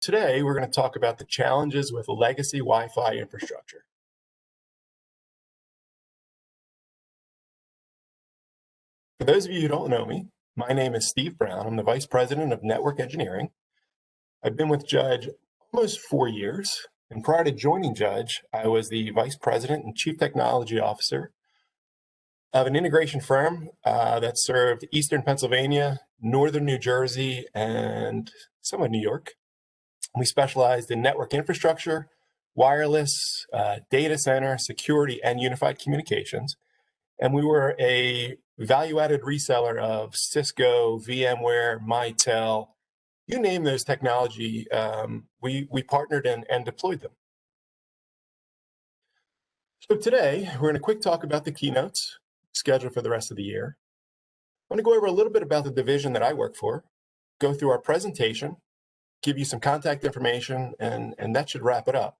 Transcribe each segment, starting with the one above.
Today, we're going to talk about the challenges with legacy Wi-Fi infrastructure. For those of you who don't know me, my name is Steve Brown. I'm the Vice President of Network Engineering. I've been with Judge almost 4 years, and prior to joining Judge, I was the Vice President and Chief Technology Officer of an integration firm that served Eastern Pennsylvania, Northern New Jersey, and some of New York. We specialized in network infrastructure, wireless, data center, security, and unified communications. And we were a value-added reseller of Cisco, VMware, Mitel, you name those technology, we partnered and deployed them. So today, we're going to quick talk about the keynotes scheduled for the rest of the year. I'm going to go over a little bit about the division that I work for, go through our presentation, give you some contact information, and that should wrap it up.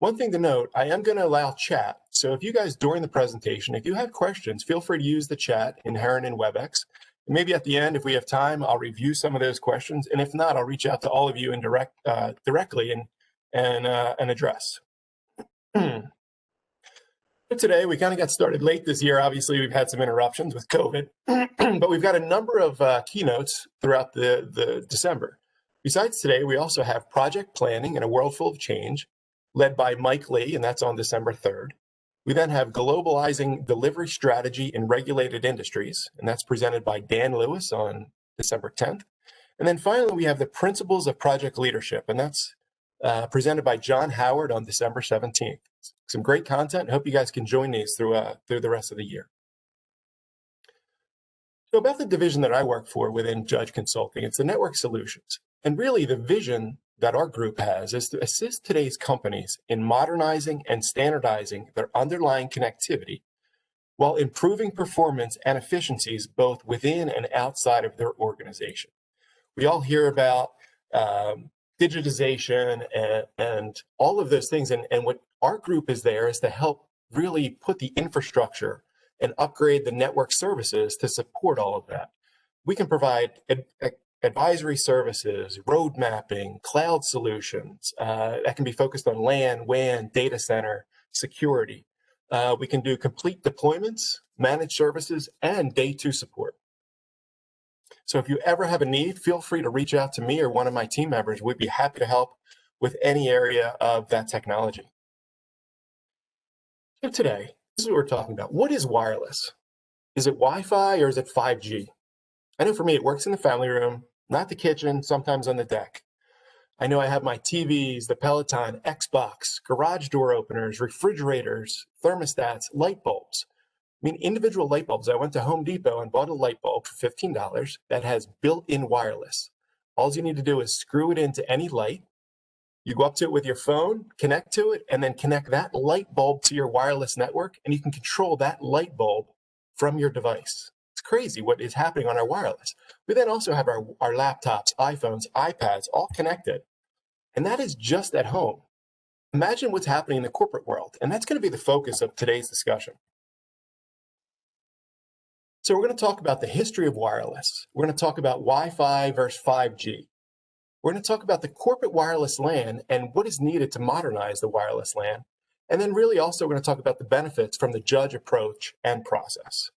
One thing to note, I am going to allow chat. So if you guys, during the presentation, if you have questions, feel free to use the chat inherent in WebEx. And maybe at the end, if we have time, I'll review some of those questions. And if not, I'll reach out to all of you in directly and address. But today, we kind of got started late this year. Obviously, we've had some interruptions with COVID, but we've got a number of keynotes throughout the December. Besides today, we also have Project Planning in a World Full of Change, led by Mike Lee, and that's on December 3rd. We then have Globalizing Delivery Strategy in Regulated Industries, and that's presented by Dan Lewis on December 10th. And then finally, we have the Principles of Project Leadership, and that's presented by John Howard on December 17th. Some great content. I hope you guys can join these through the rest of the year. So about the division that I work for within Judge Consulting, it's the Network Solutions. And really the vision that our group has is to assist today's companies in modernizing and standardizing their underlying connectivity while improving performance and efficiencies both within and outside of their organization. We all hear about digitization and all of those things. And what our group is there is to help really put the infrastructure and upgrade the network services to support all of that. We can provide advisory services, road mapping, cloud solutions that can be focused on LAN, WAN, data center, security. We can do complete deployments, managed services, and day two support. So if you ever have a need, feel free to reach out to me or one of my team members. We'd be happy to help with any area of that technology. So today, this is what we're talking about. What is wireless? Is it Wi-Fi or is it 5G? I know for me, it works in the family room, not the kitchen, sometimes on the deck. I know I have my TVs, the Peloton, Xbox, garage door openers, refrigerators, thermostats, light bulbs. I mean, individual light bulbs. I went to Home Depot and bought a light bulb for $15 that has built-in wireless. All you need to do is screw it into any light. You go up to it with your phone, connect to it, and then connect that light bulb to your wireless network, and you can control that light bulb from your device. It's crazy what is happening on our wireless. We then also have our laptops, iPhones, iPads, all connected. And that is just at home. Imagine what's happening in the corporate world. And that's going to be the focus of today's discussion. So we're going to talk about the history of wireless. We're going to talk about Wi-Fi versus 5G. We're going to talk about the corporate wireless LAN and what is needed to modernize the wireless LAN. And then really also we're going to talk about the benefits from the Judge approach and process.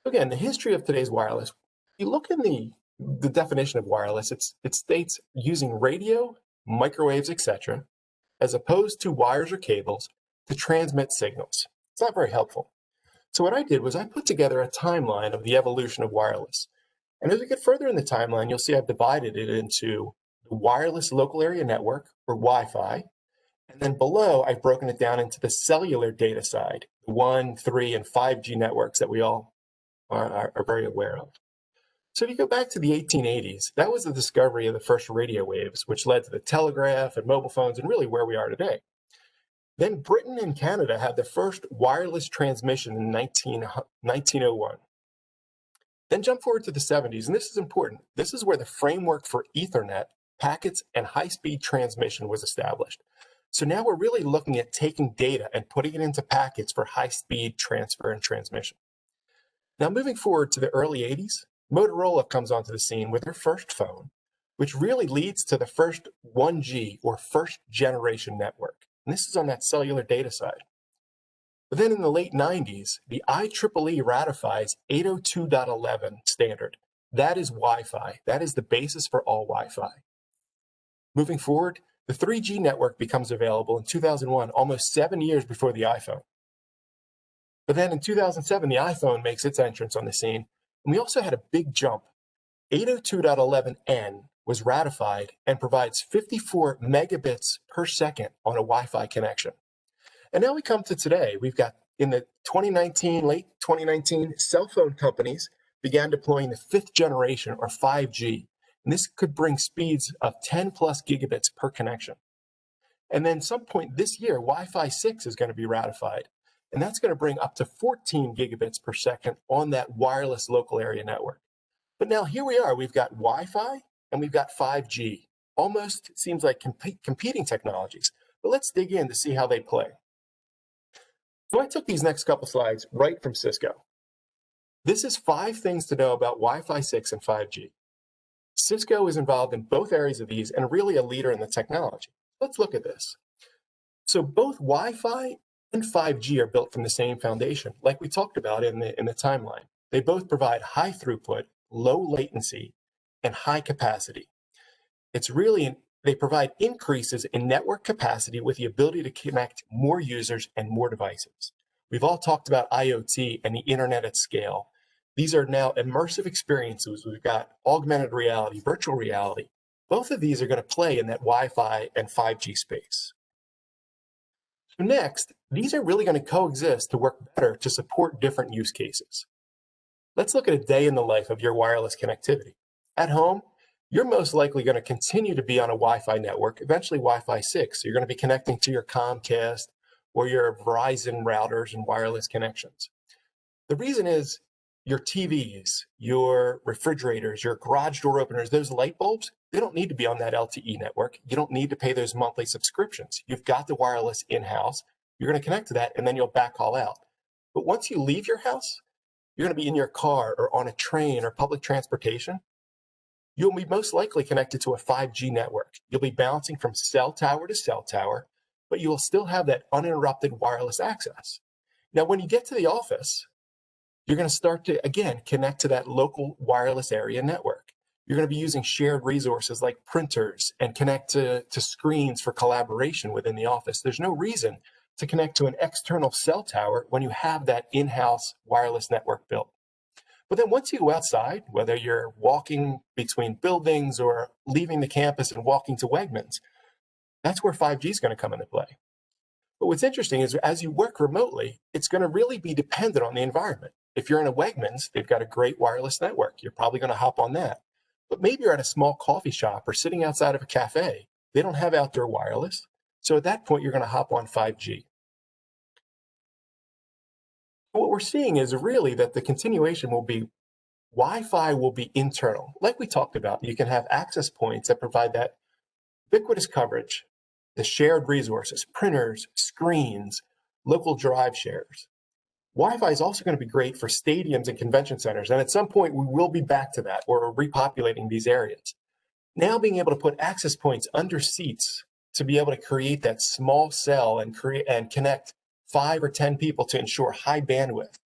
Again, the history of today's wireless. You look in the definition of wireless, it states using radio, microwaves, etc., as opposed to wires or cables to transmit signals. It's not very helpful. So what I did was I put together a timeline of the evolution of wireless. And as we get further in the timeline, you'll see I've divided it into the wireless local area network, or Wi-Fi. And then below, I've broken it down into the cellular data side, the 1, 3, and 5G networks that we all are very aware of. So if you go back to the 1880s, that was the discovery of the first radio waves, which led to the telegraph and mobile phones and really where we are today. Then Britain and Canada had the first wireless transmission in 1901. Then jump forward to the 70s, and this is important. This is where the framework for Ethernet, packets, and high-speed transmission was established. So now we're really looking at taking data and putting it into packets for high-speed transfer and transmission. Now moving forward to the early 80s, Motorola comes onto the scene with their first phone, which really leads to the first 1G or first generation network. And this is on that cellular data side. But then in the late 90s, the IEEE ratifies 802.11 standard. That is Wi-Fi. That is the basis for all Wi-Fi. Moving forward, the 3G network becomes available in 2001, almost 7 years before the iPhone. But then in 2007, the iPhone makes its entrance on the scene, and we also had a big jump. 802.11n was ratified and provides 54 megabits per second on a Wi-Fi connection. And now we come to today. We've got in the late 2019, cell phone companies began deploying the 5th generation or 5G. And this could bring speeds of 10 plus gigabits per connection. And then some point this year, Wi-Fi 6 is going to be ratified. And that's going to bring up to 14 gigabits per second on that wireless local area network. But now here we are, we've got Wi-Fi and we've got 5G. Almost seems like competing technologies. But let's dig in to see how they play. So I took these next couple slides right from Cisco. This is 5 things to know about Wi-Fi 6 and 5G. Cisco is involved in both areas of these and really a leader in the technology. Let's look at this. So both Wi-Fi and 5G are built from the same foundation, like we talked about in the timeline. They both provide high throughput, low latency, and high capacity. They provide increases in network capacity with the ability to connect more users and more devices. We've all talked about IoT and the internet at scale. These are now immersive experiences. We've got augmented reality, virtual reality. Both of these are going to play in that Wi-Fi and 5G space. So next, these are really going to coexist to work better to support different use cases. Let's look at a day in the life of your wireless connectivity. At home, you're most likely going to continue to be on a Wi-Fi network, eventually Wi-Fi 6. So you're going to be connecting to your Comcast or your Verizon routers and wireless connections. The reason is your TVs, your refrigerators, your garage door openers, those light bulbs, they don't need to be on that LTE network. You don't need to pay those monthly subscriptions. You've got the wireless in-house. You're going to connect to that, and then you'll backhaul out. But once you leave your house, you're going to be in your car or on a train or public transportation. You'll be most likely connected to a 5G network. You'll be bouncing from cell tower to cell tower, but you will still have that uninterrupted wireless access. Now, when you get to the office, you're going to start to, again, connect to that local wireless area network. You're going to be using shared resources like printers and connect to screens for collaboration within the office. There's no reason to connect to an external cell tower when you have that in-house wireless network built. But then once you go outside, whether you're walking between buildings or leaving the campus and walking to Wegmans, that's where 5G is going to come into play. But what's interesting is as you work remotely, it's going to really be dependent on the environment. If you're in a Wegmans, they've got a great wireless network. You're probably going to hop on that. But maybe you're at a small coffee shop or sitting outside of a cafe. They don't have outdoor wireless. So at that point, you're going to hop on 5G. What we're seeing is really that the continuation will be Wi-Fi will be internal. Like we talked about, you can have access points that provide that ubiquitous coverage, the shared resources, printers, screens, local drive shares. Wi-Fi is also going to be great for stadiums and convention centers. And at some point, we will be back to that or repopulating these areas. Now being able to put access points under seats to be able to create that small cell and connect 5 or 10 people to ensure high bandwidth.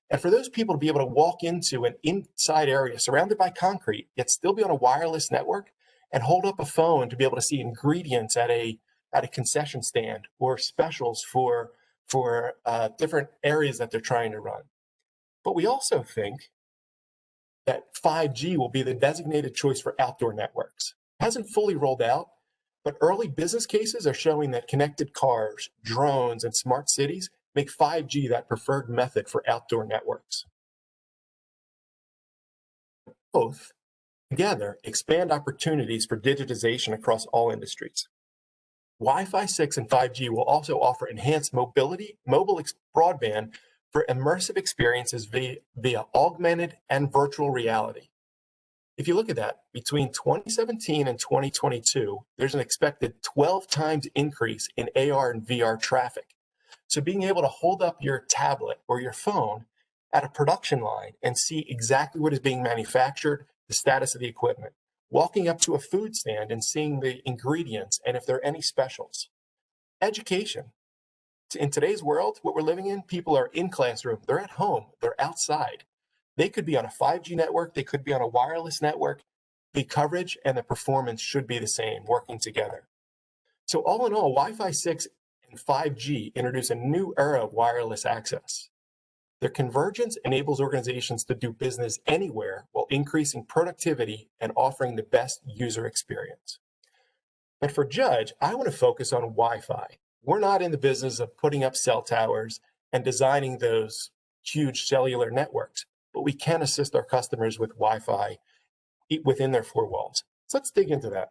And for those people to be able to walk into an inside area surrounded by concrete, yet still be on a wireless network and hold up a phone to be able to see ingredients at a concession stand or specials for different areas that they're trying to run. But we also think that 5G will be the designated choice for outdoor networks. It hasn't fully rolled out, but early business cases are showing that connected cars, drones, and smart cities make 5G that preferred method for outdoor networks. Both together expand opportunities for digitization across all industries. Wi-Fi 6 and 5G will also offer enhanced mobility, mobile broadband for immersive experiences via augmented and virtual reality. If you look at that, between 2017 and 2022, there's an expected 12 times increase in AR and VR traffic. So being able to hold up your tablet or your phone at a production line and see exactly what is being manufactured, the status of the equipment, walking up to a food stand and seeing the ingredients and if there are any specials. Education. In today's world, what we're living in, people are in classroom, they're at home, they're outside. They could be on a 5G network, they could be on a wireless network. The coverage and the performance should be the same, working together. So all in all, Wi-Fi 6 and 5G introduce a new era of wireless access. Their convergence enables organizations to do business anywhere while increasing productivity and offering the best user experience. But for Judge, I want to focus on Wi-Fi. We're not in the business of putting up cell towers and designing those huge cellular networks, but we can assist our customers with Wi-Fi within their four walls. So let's dig into that.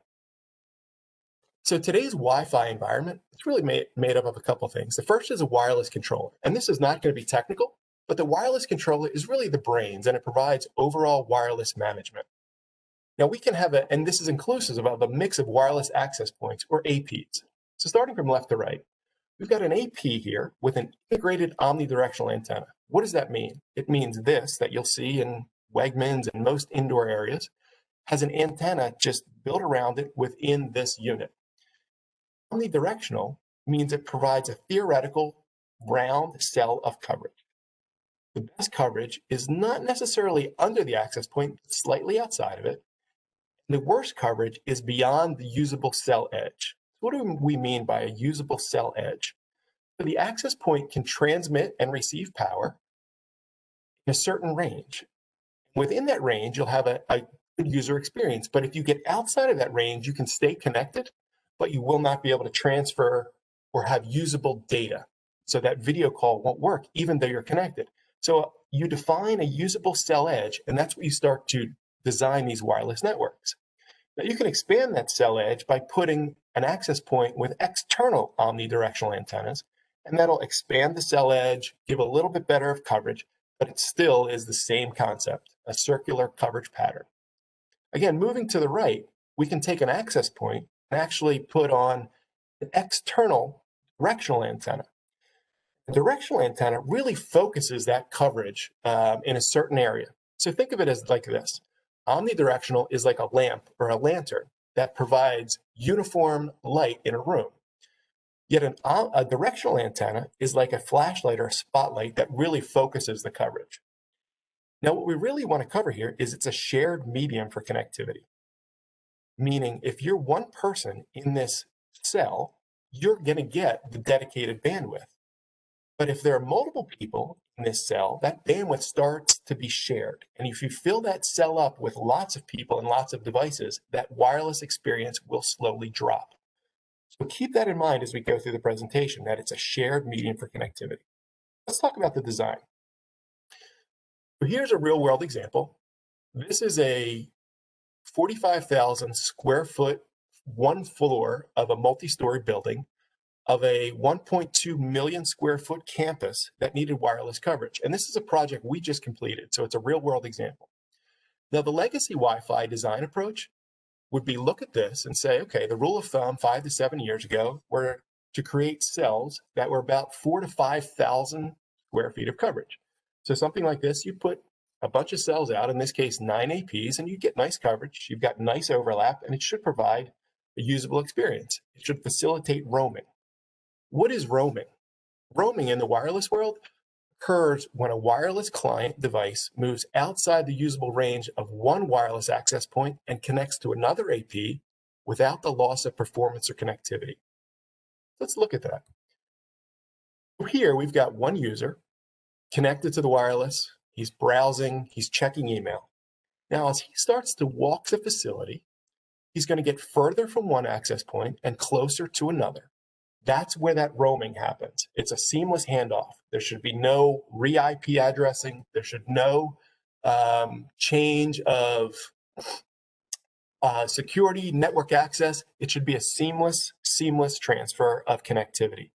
So today's Wi-Fi environment is really made up of a couple things. The first is a wireless controller, and this is not going to be technical, but the wireless controller is really the brains, and it provides overall wireless management. Now we can have and this is inclusive of a mix of wireless access points, or APs. So starting from left to right, we've got an AP here with an integrated omnidirectional antenna. What does that mean? It means this, that you'll see in Wegmans and most indoor areas, has an antenna just built around it within this unit. Omnidirectional means it provides a theoretical round cell of coverage. The best coverage is not necessarily under the access point, but slightly outside of it. The worst coverage is beyond the usable cell edge. What do we mean by a usable cell edge? So the access point can transmit and receive power in a certain range. Within that range, you'll have a good user experience. But if you get outside of that range, you can stay connected, but you will not be able to transfer or have usable data. So that video call won't work, even though you're connected. So you define a usable cell edge, and that's what you start to design these wireless networks. Now you can expand that cell edge by putting an access point with external omnidirectional antennas, and that'll expand the cell edge, give a little bit better of coverage, but it still is the same concept, a circular coverage pattern. Again, moving to the right, we can take an access point and actually put on an external directional antenna. The directional antenna really focuses that coverage in a certain area. So think of it as like this. Omnidirectional is like a lamp or a lantern that provides uniform light in a room. Yet a directional antenna is like a flashlight or a spotlight that really focuses the coverage. Now, what we really want to cover here is it's a shared medium for connectivity. Meaning, if you're one person in this cell, you're going to get the dedicated bandwidth. But if there are multiple people in this cell, that bandwidth starts to be shared. And if you fill that cell up with lots of people and lots of devices, that wireless experience will slowly drop. So keep that in mind as we go through the presentation, that it's a shared medium for connectivity. Let's talk about the design. So here's a real world example. This is a 45,000 square foot, one floor of a multi-story building of a 1.2 million square foot campus that needed wireless coverage. And this is a project we just completed, so it's a real world example. Now, the legacy Wi-Fi design approach would be look at this and say, okay, the rule of thumb 5 to 7 years ago were to create cells that were about 4,000 to 5,000 square feet of coverage. So something like this, you put a bunch of cells out, in this case 9 APs, and you get nice coverage, you've got nice overlap, and it should provide a usable experience. It should facilitate roaming. What is roaming? Roaming in the wireless world occurs when a wireless client device moves outside the usable range of one wireless access point and connects to another AP without the loss of performance or connectivity. Let's look at that. Here we've got one user connected to the wireless. He's browsing, he's checking email. Now, as he starts to walk the facility, he's going to get further from one access point and closer to another. That's where that roaming happens. It's a seamless handoff. There should be no re-IP addressing. There should no change of security, network access. It should be a seamless transfer of connectivity.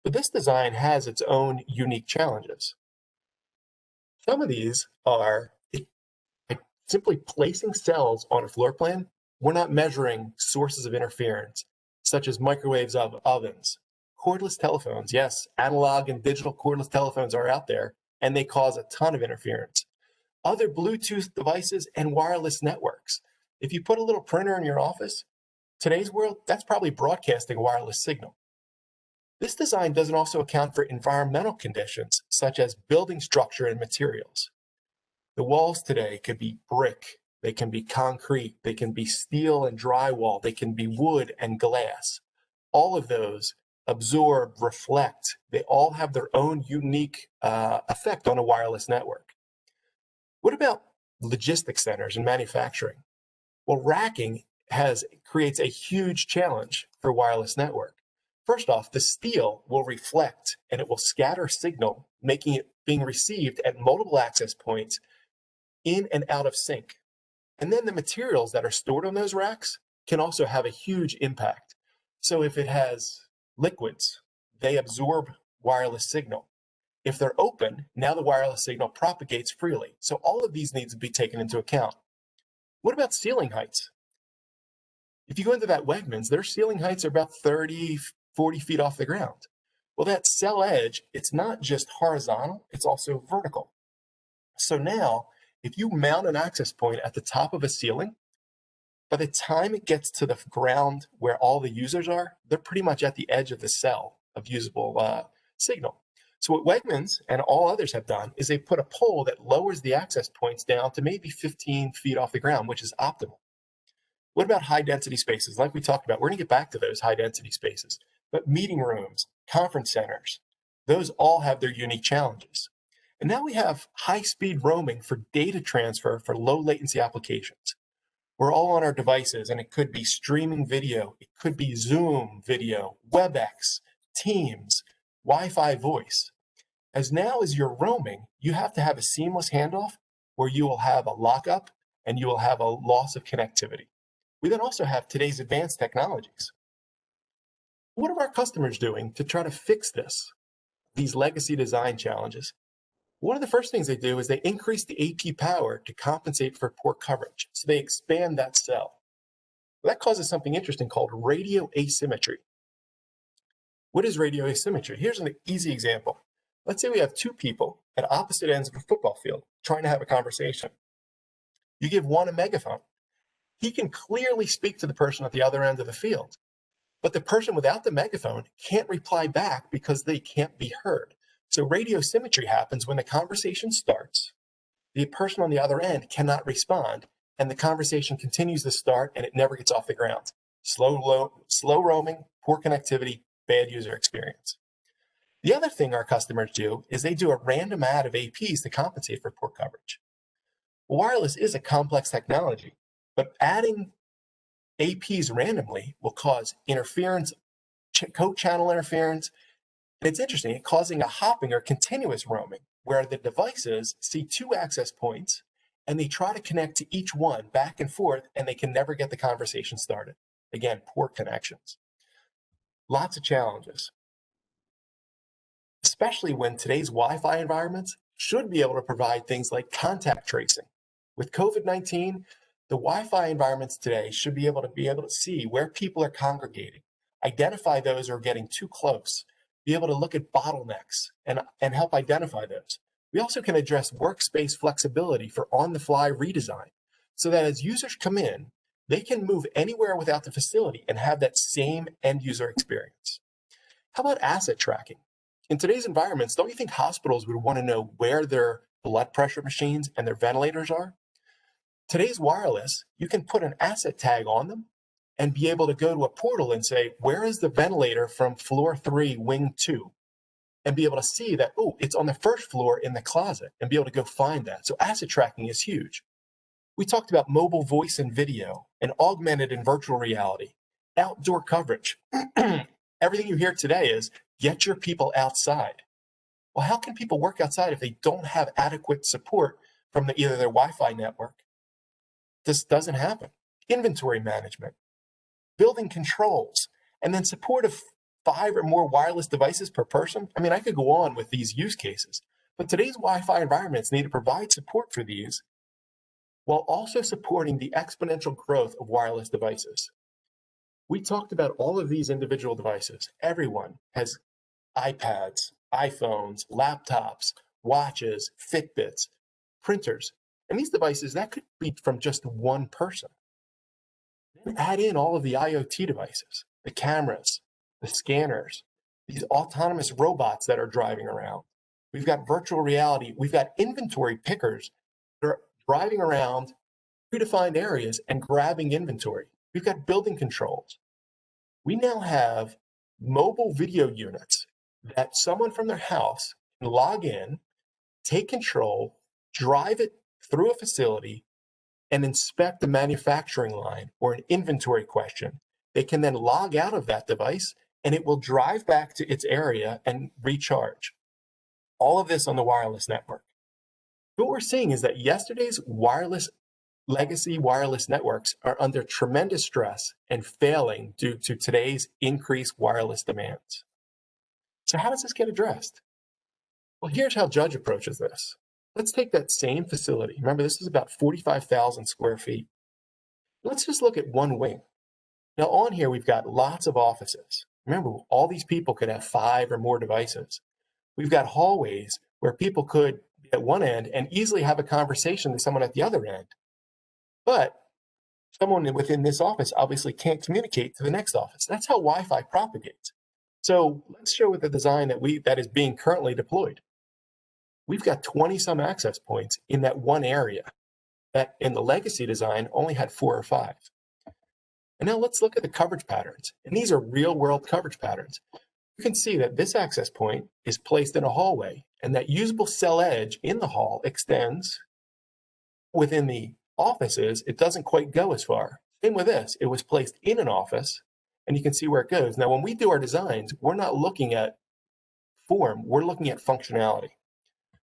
But this design has its own unique challenges. Some of these are simply placing cells on a floor plan. We're not measuring sources of interference, such as microwaves, of ovens, cordless telephones. Yes, analog and digital cordless telephones are out there, and they cause a ton of interference. Other Bluetooth devices and wireless networks. If you put a little printer in your office, today's world, that's probably broadcasting a wireless signal. This design doesn't also account for environmental conditions, such as building structure and materials. The walls today could be brick, they can be concrete, they can be steel and drywall, they can be wood and glass. All of those absorb, reflect, they all have their own unique effect on a wireless network. What about logistics centers and manufacturing? Well, racking creates a huge challenge for wireless network. First off, the steel will reflect and it will scatter signal, making it being received at multiple access points in and out of sync. And then the materials that are stored on those racks can also have a huge impact. So if it has liquids, they absorb wireless signal. If they're open, now the wireless signal propagates freely. So all of these need to be taken into account. What about ceiling heights? If you go into that Wegmans, their ceiling heights are about 30, 40 feet off the ground. Well, that cell edge, it's not just horizontal, it's also vertical. So now, if you mount an access point at the top of a ceiling, by the time it gets to the ground where all the users are, they're pretty much at the edge of the cell of usable signal. So what Wegmans and all others have done is they put a pole that lowers the access points down to maybe 15 feet off the ground, which is optimal. What about high density spaces? Like we talked about, we're going to get back to those high density spaces, but meeting rooms, conference centers, those all have their unique challenges. And now we have high speed roaming for data transfer for low latency applications. We're all on our devices, and it could be streaming video, it could be Zoom video, WebEx, Teams, Wi-Fi voice. As you're roaming, you have to have a seamless handoff where you will have a lockup and you will have a loss of connectivity. We then also have today's advanced technologies. What are our customers doing to try to fix these legacy design challenges? One of the first things they do is they increase the AP power to compensate for poor coverage. So they expand that cell. That causes something interesting called radio asymmetry. What is radio asymmetry? Here's an easy example. Let's say we have two people at opposite ends of a football field trying to have a conversation. You give one a megaphone. He can clearly speak to the person at the other end of the field, but the person without the megaphone can't reply back because they can't be heard. So radio symmetry happens when the conversation starts, the person on the other end cannot respond, and the conversation continues to start and it never gets off the ground. Slow roaming, poor connectivity, bad user experience. The other thing our customers do is they do a random add of APs to compensate for poor coverage. Wireless is a complex technology, but adding APs randomly will cause interference, co-channel interference, and it's interesting, it's causing a hopping or continuous roaming where the devices see two access points and they try to connect to each one back and forth and they can never get the conversation started. Again, poor connections. Lots of challenges, especially when today's Wi-Fi environments should be able to provide things like contact tracing. With COVID-19, the Wi-Fi environments today should be able to see where people are congregating, identify those who are getting too close, be able to look at bottlenecks and help identify those. We also can address workspace flexibility for on-the-fly redesign so that as users come in, they can move anywhere without the facility and have that same end user experience. How about asset tracking? In today's environments, don't you think hospitals would want to know where their blood pressure machines and their ventilators are? Today's wireless, you can put an asset tag on them and be able to go to a portal and say, where is the ventilator from floor 3, wing 2? And be able to see that, oh, it's on the first floor in the closet, and be able to go find that. So asset tracking is huge. We talked about mobile voice and video and augmented and virtual reality, outdoor coverage. Everything you hear today is get your people outside. Well, how can people work outside if they don't have adequate support from either their Wi-Fi network? This doesn't happen. Inventory management, building controls, and then support of 5 or more wireless devices per person. I mean, I could go on with these use cases, but today's Wi-Fi environments need to provide support for these while also supporting the exponential growth of wireless devices. We talked about all of these individual devices. Everyone has iPads, iPhones, laptops, watches, Fitbits, printers, and these devices, that could be from just one person. We add in all of the IoT devices, the cameras, the scanners, these autonomous robots that are driving around. We've got virtual reality. We've got inventory pickers that are driving around predefined areas and grabbing inventory. We've got building controls. We now have mobile video units that someone from their house can log in, take control, drive it through a facility, and inspect the manufacturing line or an inventory question. They can then log out of that device and it will drive back to its area and recharge. All of this on the wireless network. What we're seeing is that yesterday's legacy wireless networks are under tremendous stress and failing due to today's increased wireless demands. So how does this get addressed? Well, here's how Judge approaches this. Let's take that same facility. Remember, this is about 45,000 square feet. Let's just look at one wing. Now on here, we've got lots of offices. Remember, all these people could have 5 or more devices. We've got hallways where people could be at one end and easily have a conversation with someone at the other end. But someone within this office obviously can't communicate to the next office. That's how Wi-Fi propagates. So let's show with the design that is being currently deployed. We've got 20 some access points in that one area that in the legacy design only had 4 or 5. And now let's look at the coverage patterns. And these are real world coverage patterns. You can see that this access point is placed in a hallway and that usable cell edge in the hall extends. Within the offices, it doesn't quite go as far. Same with this, it was placed in an office and you can see where it goes. Now, when we do our designs, we're not looking at form, we're looking at functionality.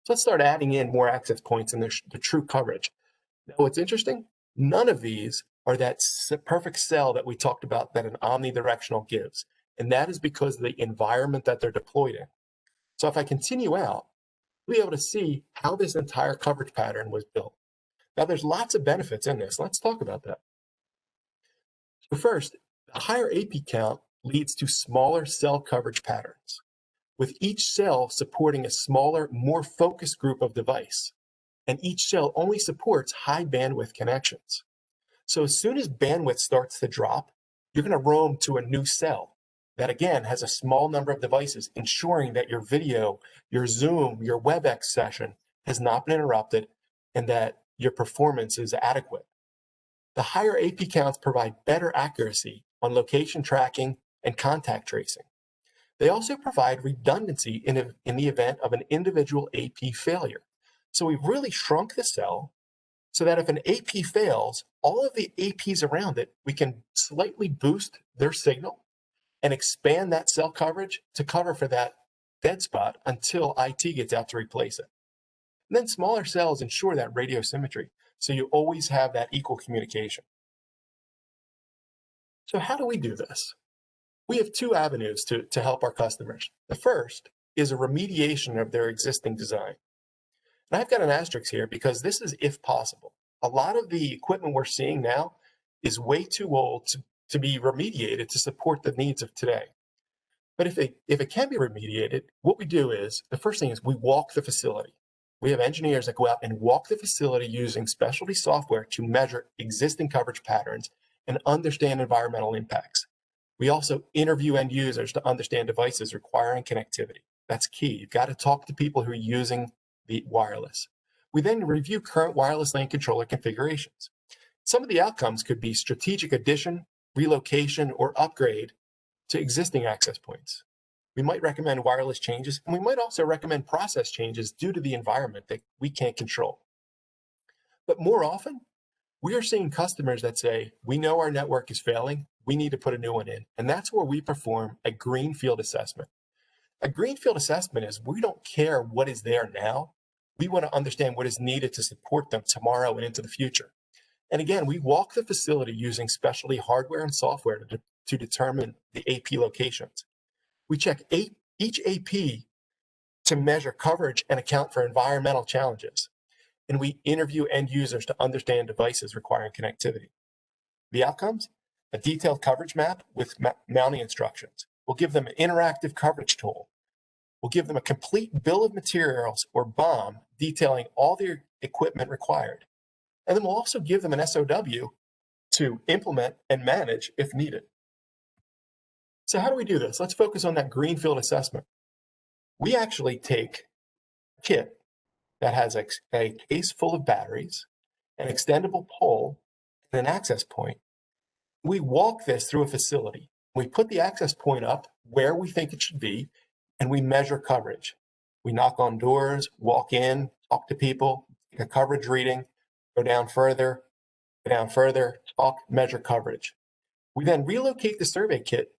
So let's start adding in more access points in the true coverage. Now, what's interesting, none of these are that perfect cell that we talked about that an omnidirectional gives. And that is because of the environment that they're deployed in. So if I continue out, we'll be able to see how this entire coverage pattern was built. Now, there's lots of benefits in this. Let's talk about that. So first, a higher AP count leads to smaller cell coverage patterns, with each cell supporting a smaller, more focused group of device. And each cell only supports high bandwidth connections. So as soon as bandwidth starts to drop, you're going to roam to a new cell that again has a small number of devices, ensuring that your video, your Zoom, your WebEx session has not been interrupted and that your performance is adequate. The higher AP counts provide better accuracy on location tracking and contact tracing. They also provide redundancy in the event of an individual AP failure. So we've really shrunk the cell so that if an AP fails, all of the APs around it, we can slightly boost their signal and expand that cell coverage to cover for that dead spot until IT gets out to replace it. And then smaller cells ensure that radio symmetry, so you always have that equal communication. So how do we do this? We have 2 avenues to help our customers. The first is a remediation of their existing design. And I've got an asterisk here because this is if possible. A lot of the equipment we're seeing now is way too old to be remediated to support the needs of today. But if it can be remediated, what we do is, the first thing is we walk the facility. We have engineers that go out and walk the facility using specialty software to measure existing coverage patterns and understand environmental impacts. We also interview end users to understand devices requiring connectivity. That's key. You've got to talk to people who are using the wireless. We then review current wireless LAN controller configurations. Some of the outcomes could be strategic addition, relocation, or upgrade to existing access points. We might recommend wireless changes, and we might also recommend process changes due to the environment that we can't control. But more often, we are seeing customers that say, we know our network is failing, we need to put a new one in. And that's where we perform a Greenfield assessment. A Greenfield assessment is we don't care what is there now. We want to understand what is needed to support them tomorrow and into the future. And again, we walk the facility using specialty hardware and software to determine the AP locations. We check each AP to measure coverage and account for environmental challenges. And we interview end users to understand devices requiring connectivity. The outcomes? A detailed coverage map with mounting instructions. We'll give them an interactive coverage tool. We'll give them a complete bill of materials or BOM detailing all their equipment required. And then we'll also give them an SOW to implement and manage if needed. So how do we do this? Let's focus on that Greenfield assessment. We actually take a kit that has a case full of batteries, an extendable pole, and an access point. We walk this through a facility. We put the access point up where we think it should be, and we measure coverage. We knock on doors, walk in, talk to people, take a coverage reading, go down further, talk, measure coverage. We then relocate the survey kit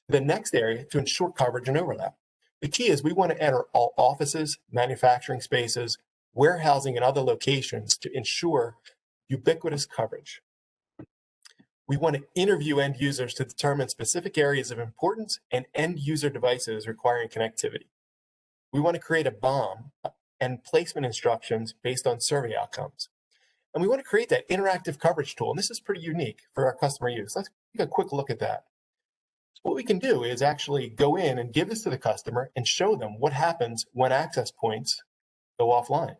to the next area to ensure coverage and overlap. The key is we want to enter all offices, manufacturing spaces, warehousing, and other locations to ensure ubiquitous coverage. We want to interview end users to determine specific areas of importance and end user devices requiring connectivity. We want to create a BOM and placement instructions based on survey outcomes. And we want to create that interactive coverage tool. And this is pretty unique for our customer use. Let's take a quick look at that. What we can do is actually go in and give this to the customer and show them what happens when access points go offline,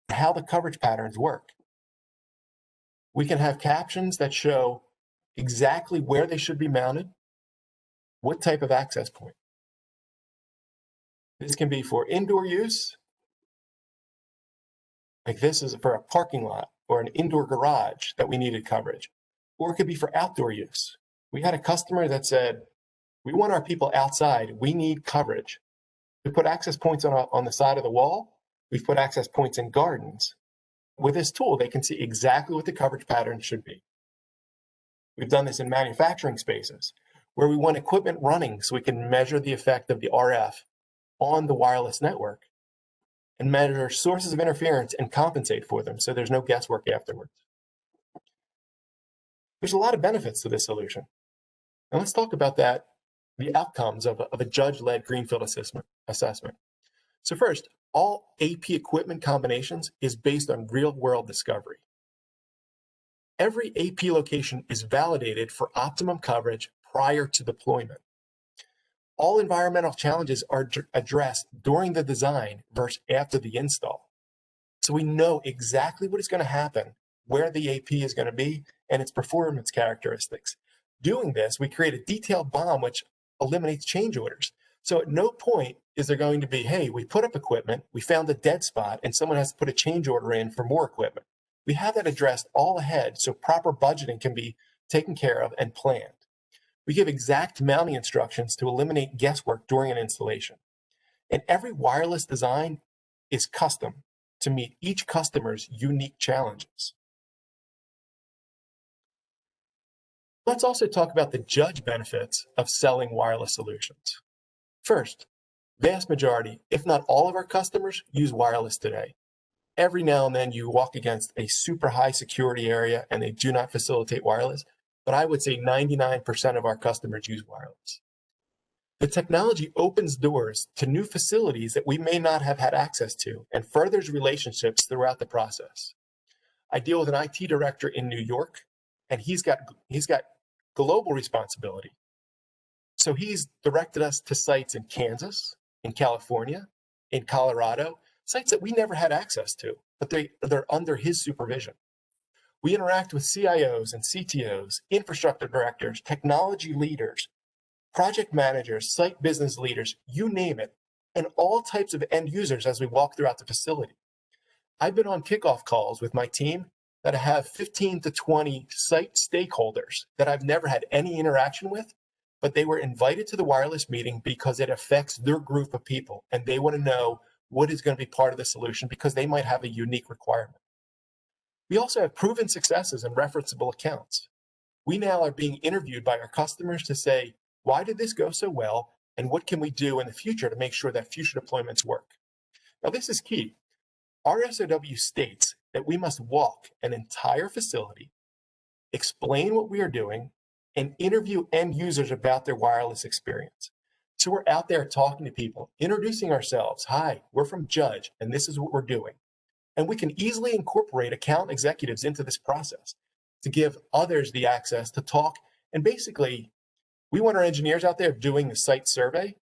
how the coverage patterns work. We can have captions that show exactly where they should be mounted, what type of access point. This can be for indoor use, like this is for a parking lot or an indoor garage that we needed coverage, or it could be for outdoor use. We had a customer that said, we want our people outside, we need coverage. We put access points on the side of the wall, we've put access points in gardens. With this tool, they can see exactly what the coverage pattern should be. We've done this in manufacturing spaces where we want equipment running so we can measure the effect of the RF on the wireless network and measure sources of interference and compensate for them so there's no guesswork afterwards. There's a lot of benefits to this solution. And let's talk about that, the outcomes of a judge-led Greenfield assessment. So first, all AP equipment combinations is based on real-world discovery. Every AP location is validated for optimum coverage prior to deployment. All environmental challenges are addressed during the design versus after the install. So we know exactly what is going to happen, where the AP is going to be, and its performance characteristics. Doing this, we create a detailed BOM which eliminates change orders. So at no point is there going to be, hey, we put up equipment, we found a dead spot, and someone has to put a change order in for more equipment. We have that addressed all ahead so proper budgeting can be taken care of and planned. We give exact mounting instructions to eliminate guesswork during an installation. And every wireless design is custom to meet each customer's unique challenges. Let's also talk about the judge benefits of selling wireless solutions. First, vast majority, if not all of our customers, use wireless today. Every now and then you walk against a super high security area and they do not facilitate wireless, but I would say 99% of our customers use wireless. The technology opens doors to new facilities that we may not have had access to and furthers relationships throughout the process. I deal with an IT director in New York, and he's got global responsibility. So he's directed us to sites in Kansas, in California, in Colorado, sites that we never had access to, but they're under his supervision. We interact with CIOs and CTOs, infrastructure directors, technology leaders, project managers, site business leaders, you name it, and all types of end users as we walk throughout the facility. I've been on kickoff calls with my team that have 15 to 20 site stakeholders that I've never had any interaction with, but they were invited to the wireless meeting because it affects their group of people, and they want to know what is going to be part of the solution because they might have a unique requirement. We also have proven successes and referenceable accounts. We now are being interviewed by our customers to say, why did this go so well, and what can we do in the future to make sure that future deployments work? Now, this is key. Our SOW states that we must walk an entire facility, explain what we are doing, and interview end users about their wireless experience. So we're out there talking to people, introducing ourselves. Hi, we're from Judge, and this is what we're doing. And we can easily incorporate account executives into this process to give others the access to talk. And basically, we want our engineers out there doing the site survey,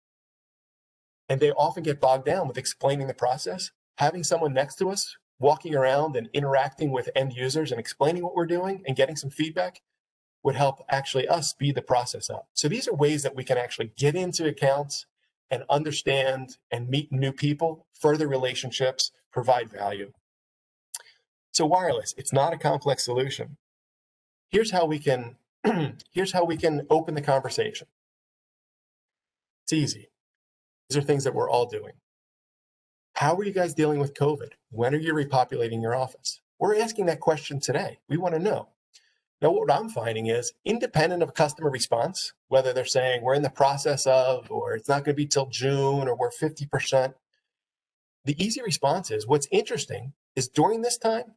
and they often get bogged down with explaining the process. Having someone next to us walking around and interacting with end users and explaining what we're doing and getting some feedback would help actually us speed the process up. So these are ways that we can actually get into accounts and understand and meet new people, further relationships, provide value. So wireless, it's not a complex solution. Here's how we can open the conversation. It's easy. These are things that we're all doing. How are you guys dealing with COVID? When are you repopulating your office? We're asking that question today. We want to know. Now, what I'm finding is, independent of customer response, whether they're saying we're in the process of, or it's not going to be till June, or we're 50%, the easy response is, what's interesting is during this time,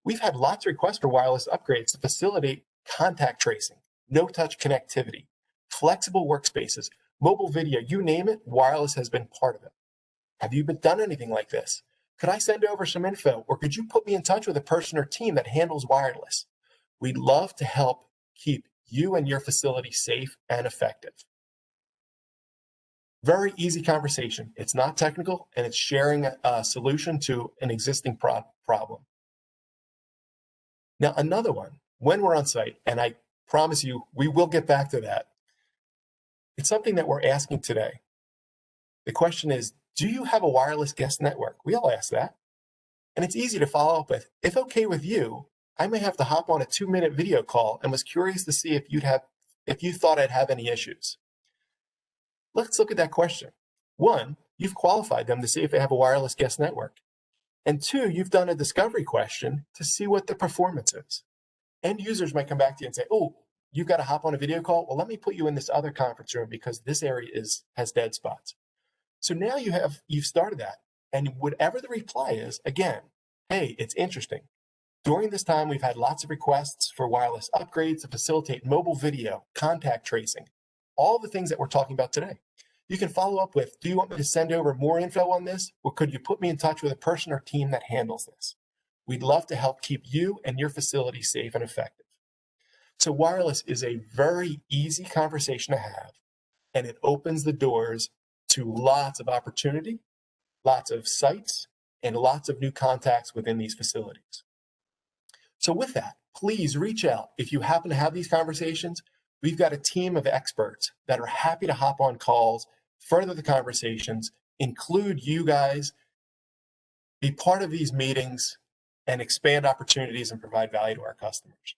we've had lots of requests for wireless upgrades to facilitate contact tracing, no-touch connectivity, flexible workspaces, mobile video, you name it, wireless has been part of it. Have you done anything like this? Could I send over some info, or could you put me in touch with a person or team that handles wireless? We'd love to help keep you and your facility safe and effective. Very easy conversation. It's not technical, and it's sharing a solution to an existing problem. Now, another one, when we're on site, and I promise you, we will get back to that. It's something that we're asking today. The question is, do you have a wireless guest network? We all ask that. And it's easy to follow up with, if okay with you, I may have to hop on a 2-minute video call and was curious to see if you thought I'd have any issues. Let's look at that question. 1, you've qualified them to see if they have a wireless guest network. And 2, you've done a discovery question to see what the performance is. End users might come back to you and say, oh, you've got to hop on a video call? Well, let me put you in this other conference room because this area has dead spots. So now you've started that. And whatever the reply is, again, hey, it's interesting. During this time, we've had lots of requests for wireless upgrades to facilitate mobile video, contact tracing, all the things that we're talking about today. You can follow up with, do you want me to send over more info on this? Or could you put me in touch with a person or team that handles this? We'd love to help keep you and your facility safe and effective. So wireless is a very easy conversation to have, and it opens the doors to lots of opportunity, lots of sites, and lots of new contacts within these facilities. So with that, please reach out. If you happen to have these conversations, we've got a team of experts that are happy to hop on calls, further the conversations, include you guys, be part of these meetings, and expand opportunities and provide value to our customers.